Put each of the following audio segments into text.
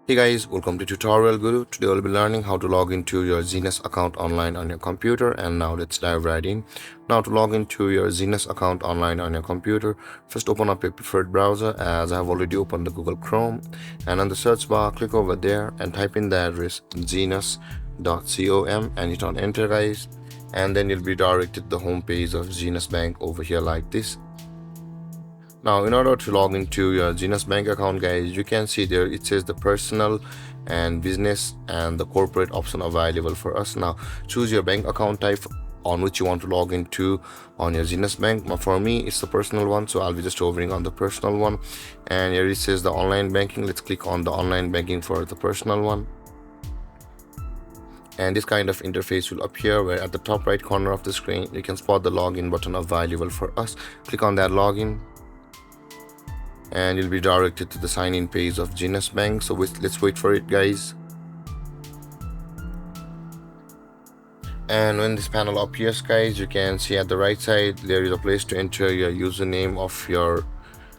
Hey guys, welcome to Tutorial Guru. Today we'll be learning how to log into your Zenus account online on your computer, and now let's dive right in. Now to log into your Zenus account online on your computer, first open up your preferred browser as I have already opened the Google Chrome, and on the search bar click over there and type in the address zenus.com and hit on enter guys, and then you'll be directed to the home page of Zenus Bank over here like this. Now, in order to log into your Zenus Bank account, guys, you can see there it says the personal and business and the corporate option available for us. Now, choose your bank account type on which you want to log into on your Zenus Bank. For me, it's the personal one, so I'll be just hovering on the personal one. And here it says the online banking. Let's click on the online banking for the personal one. And this kind of interface will appear where at the top right corner of the screen you can spot the login button available for us. Click on that login, and you'll be directed to the sign-in page of Zenus Bank. So let's wait for it, guys. And when this panel appears, guys, you can see at the right side there is a place to enter your username of your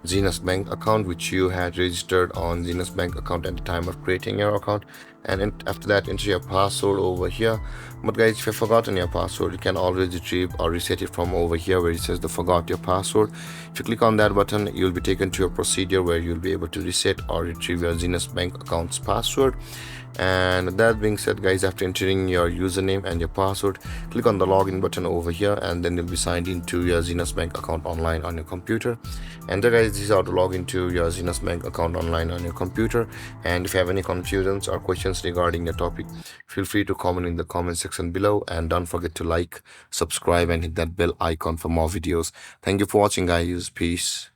Zenus Bank account which you had registered on Zenus Bank account at the time of creating your account, and after that enter your password over here. But guys, if you've forgotten your password, you can always retrieve or reset it from over here where it says the forgot your password. If you click on that button, you'll be taken to a procedure where you'll be able to reset or retrieve your Zenus Bank account's password. And that being said, guys, after entering your username and your password, click on the login button over here, and then you'll be signed into your Zenus Bank account online on your computer. And there, guys, this is how to log into your Zenus Bank account online on your computer. And if you have any confusions or questions regarding the topic, feel free to comment in the comment section below, and don't forget to like, subscribe, and hit that bell icon for more videos. Thank you for watching, guys. Peace.